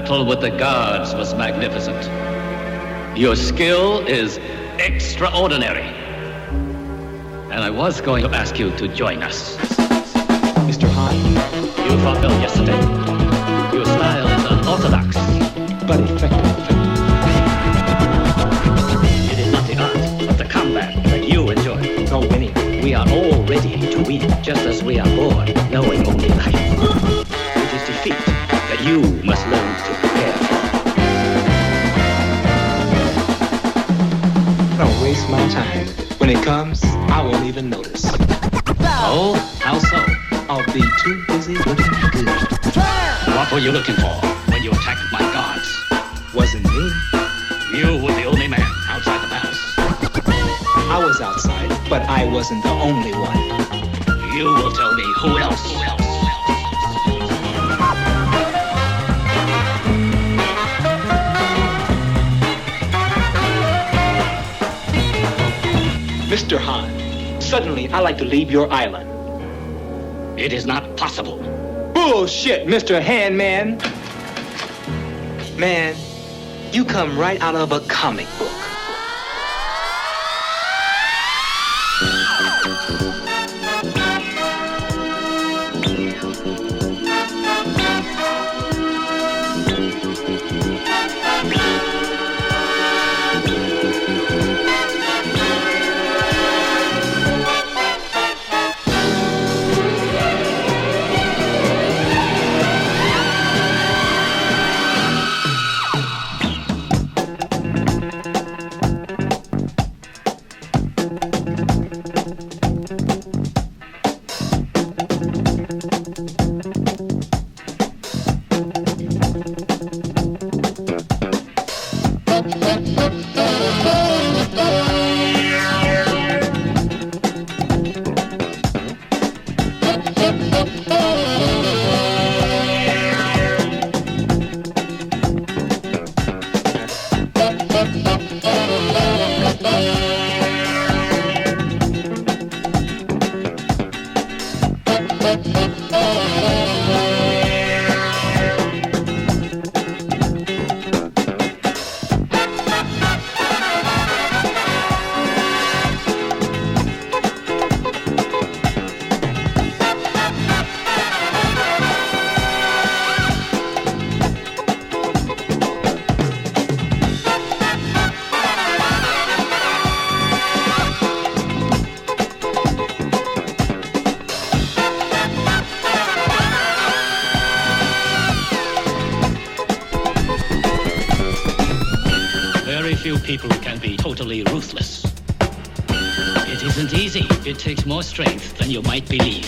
battle with the guards was magnificent. Your skill is extraordinary. And I was going to ask you to join us. Mr. Hahn? You fought well yesterday. Your style is unorthodox. But effective. It is not the art, but the combat that you enjoy. No winning. We are all ready to win, just as we are born, knowing only life. It is defeat that you must learn to prepare for. Don't waste my time. When it comes, I won't even notice. Oh, how so? I'll be too busy looking good. What were you looking for when you attacked my guards? Wasn't me. You were the only man outside the palace. I was outside, but I wasn't the only one. You will tell me who else. Mr. Hahn, suddenly I like to leave your island. It is not possible. Bullshit, Mr. Handman. Man, you come right out of a comic book. People can be totally ruthless. It isn't easy. It takes more strength than you might believe.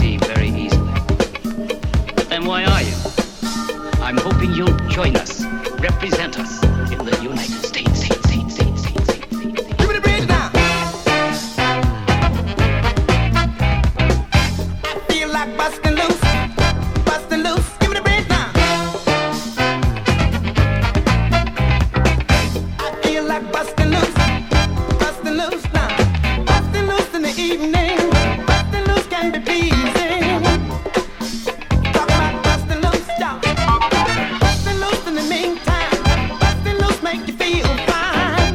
see very easily. But then why are you? I'm hoping you'll join us, represent us in the United States. Give me the bridge now. I feel like busting loose, busting loose. Give me the bridge now. I feel like busting loose now. Busting loose in the evening. Busting loose can be pleasing. Talk about busting loose, y'all. Busting loose in the meantime. Busting loose make you feel fine.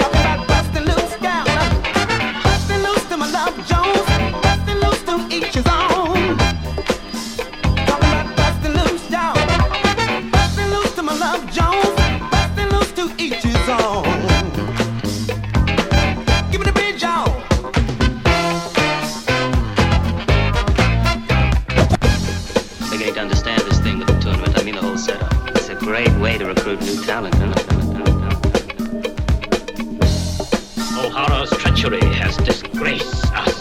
Talk about busting loose, gal. Busting loose to my love Jones. Busting loose to each his own. Talk about busting loose, y'all. Busting loose to my love Jones. Busting loose to each his own. Give me the bridge, y'all. Beginning to understand this thing with the tournament. I mean the whole setup. It's a great way to recruit new talent. O'Hara's treachery has disgraced us.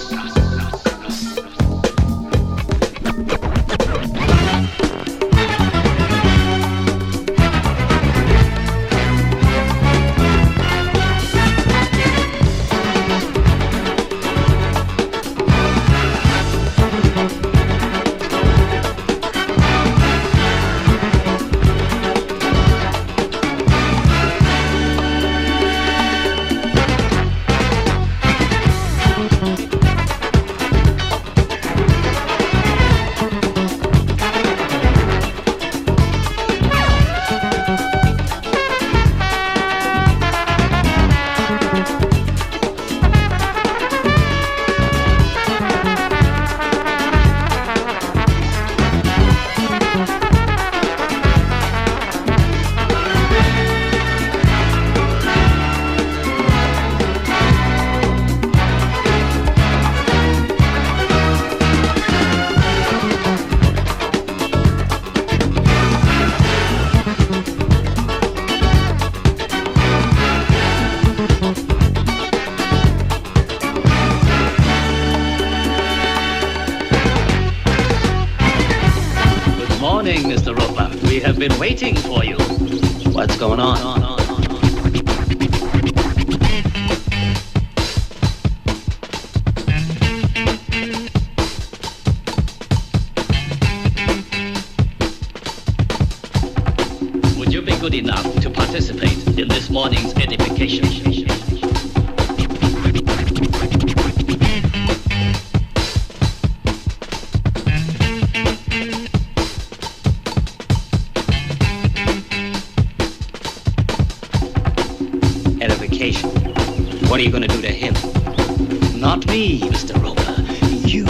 Morning, Mr. Roper. We have been waiting for you. What's going on? Would you be good enough to participate in this morning's edification? What are you going to do to him? Not me, Mr. Roper. You.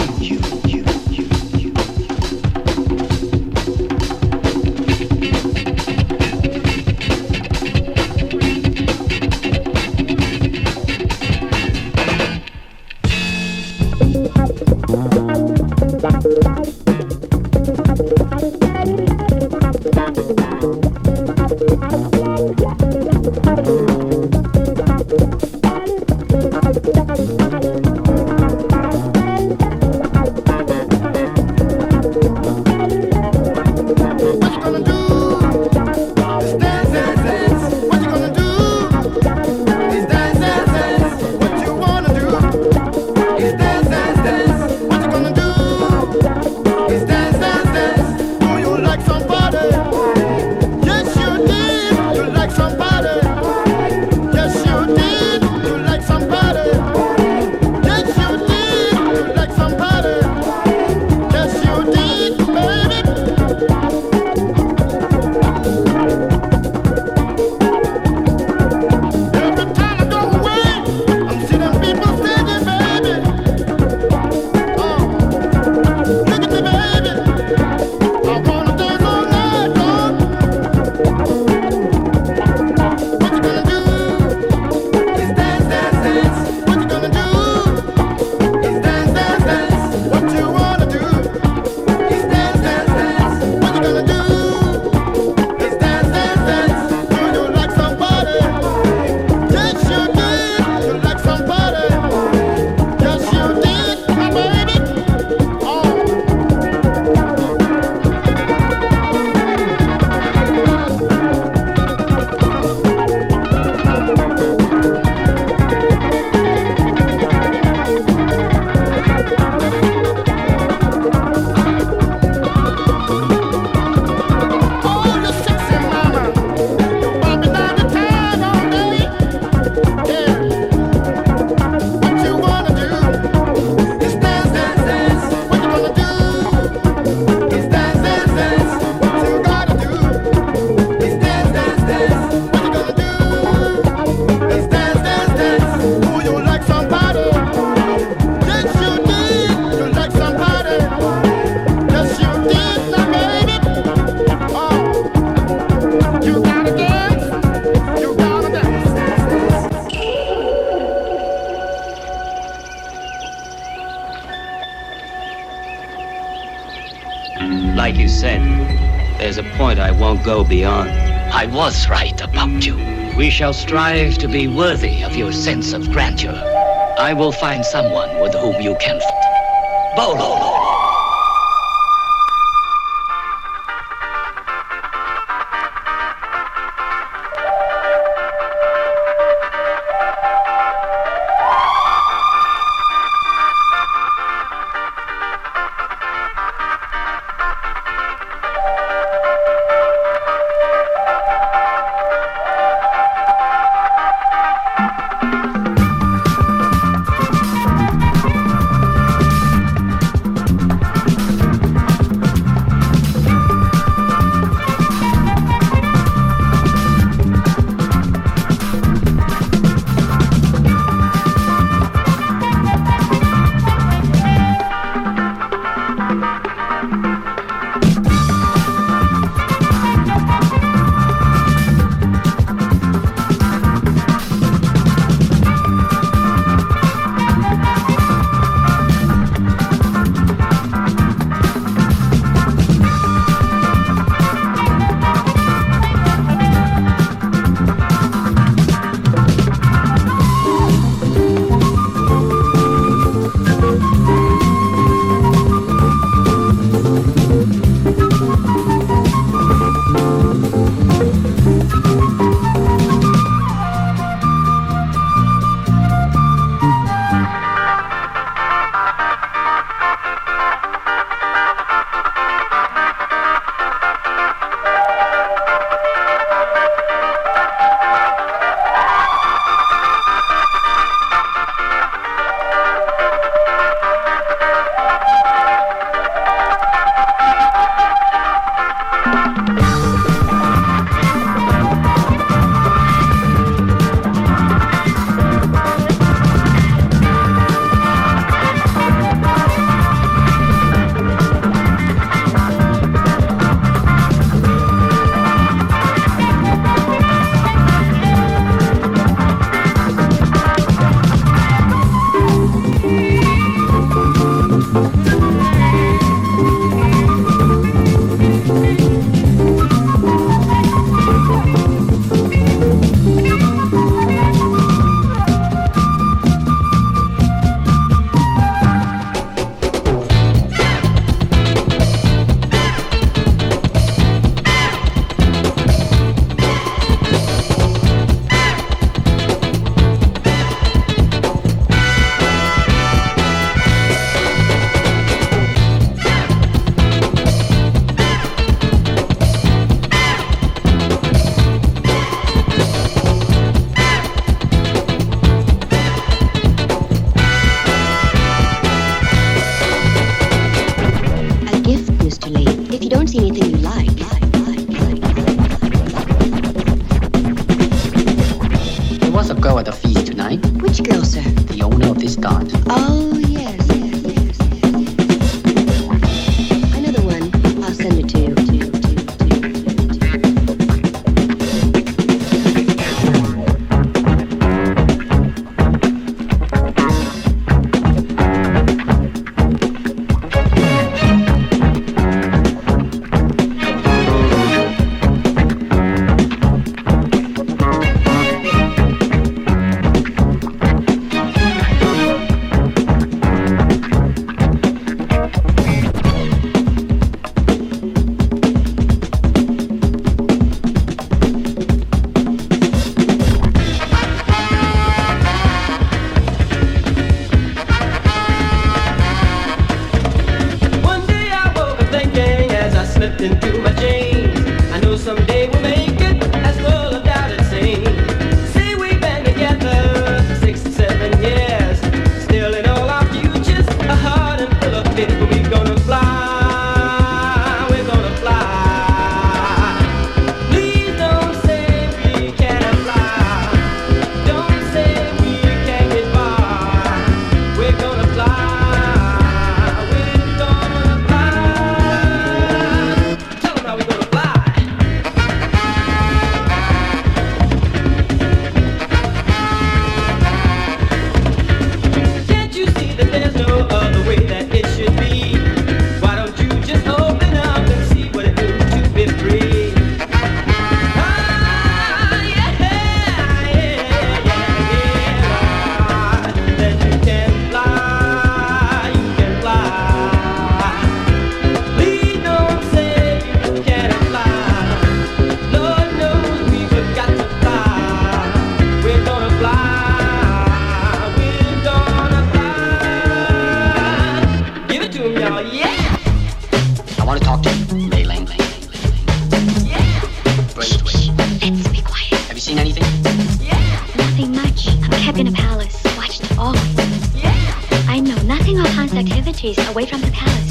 Like you said, there's a point I won't go beyond. I was right about you. We shall strive to be worthy of your sense of grandeur. I will find someone with whom you can Bolo. I want to talk to you, Mayling. Shh, let's be quiet. Have you seen anything? Nothing much. I'm kept in a palace, watched always. I know nothing of Han's activities away from the palace.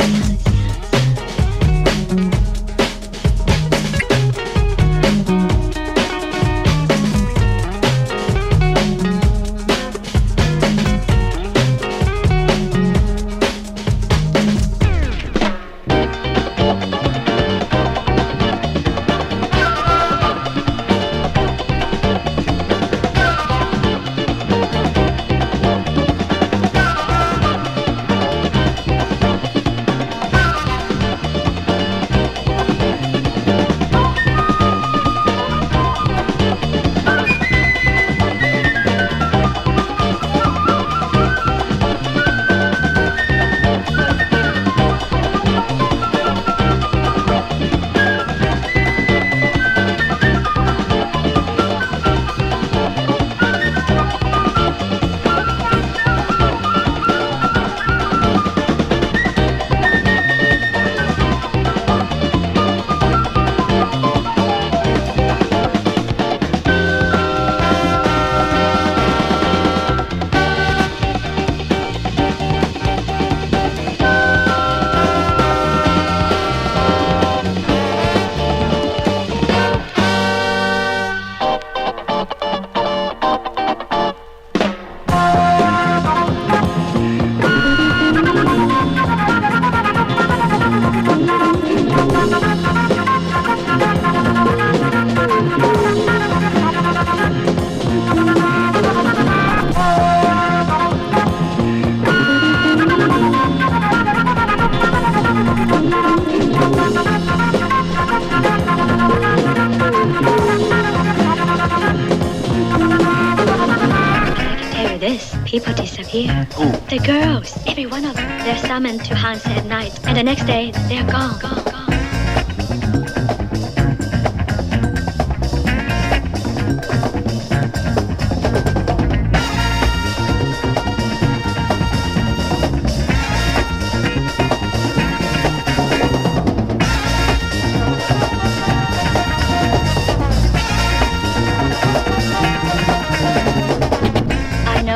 People disappear. Who? The girls, every one of them. They're summoned to Hans at night, and the next day, they're gone.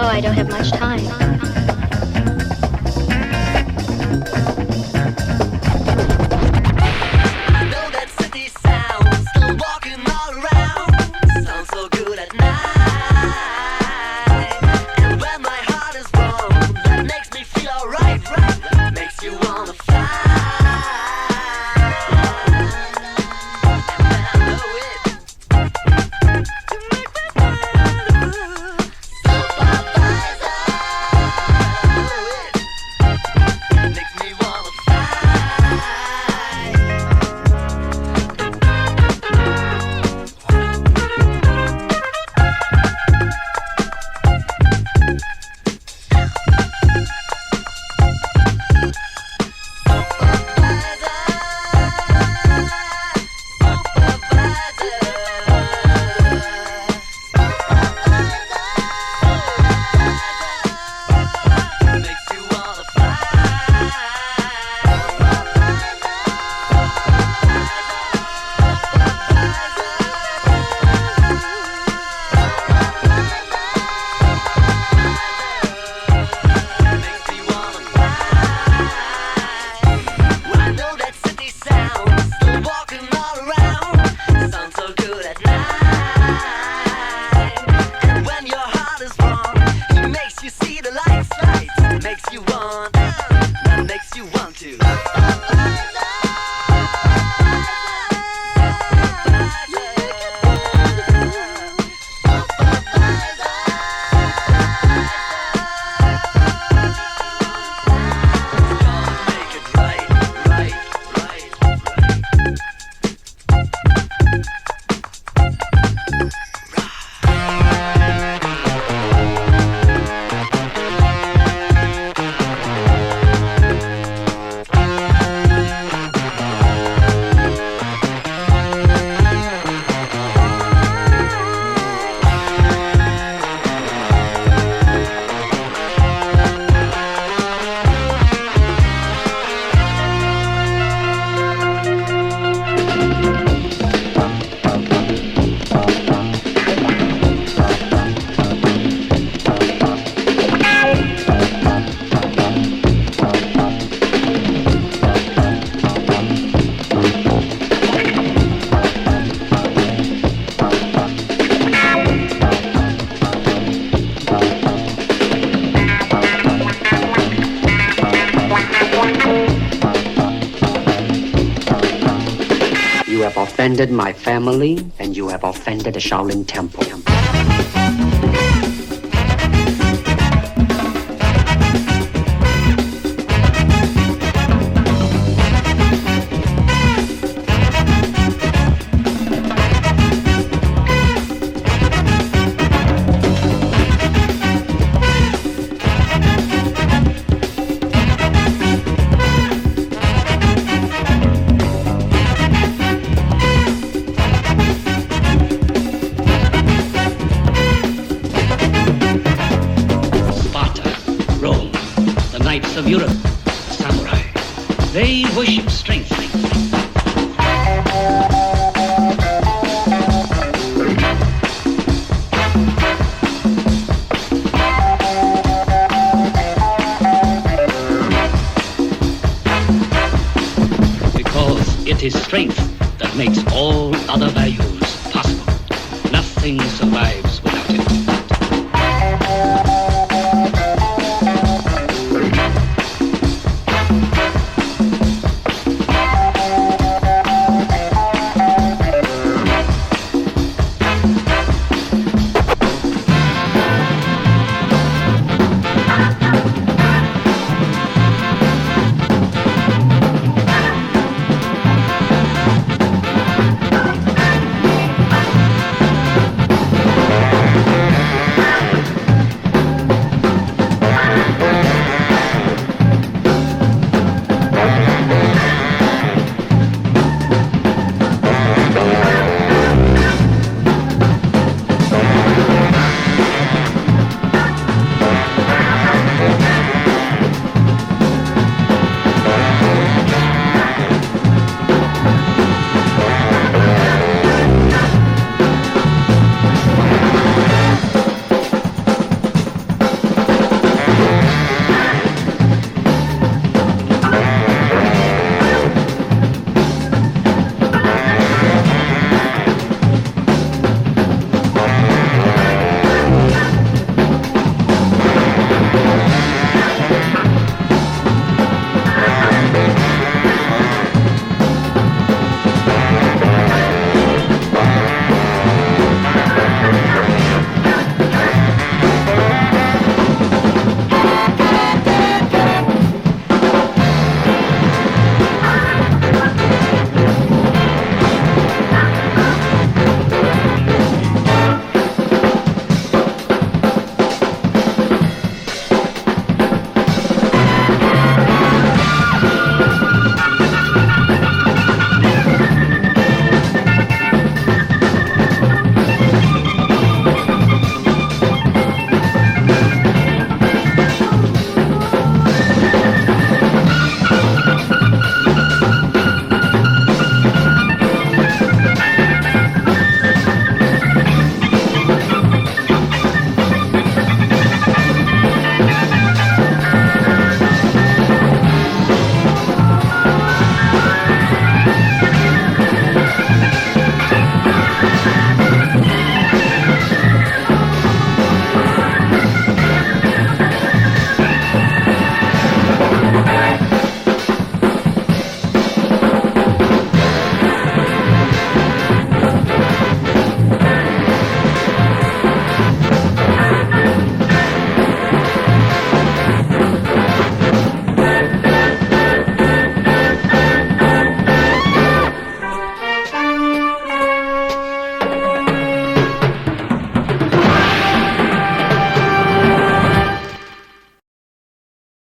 I don't have much time. I know that city sound, still walking all around. Sounds so good at night. And when my heart is wrong, that makes me feel alright, right? Makes you wanna fly. And I know it. You make me wanna move. Supervisor. have offended my family, and you have offended the Shaolin Temple. Of Europe, samurai, they worship strength. Because it is strength that makes all other values possible. Nothing survives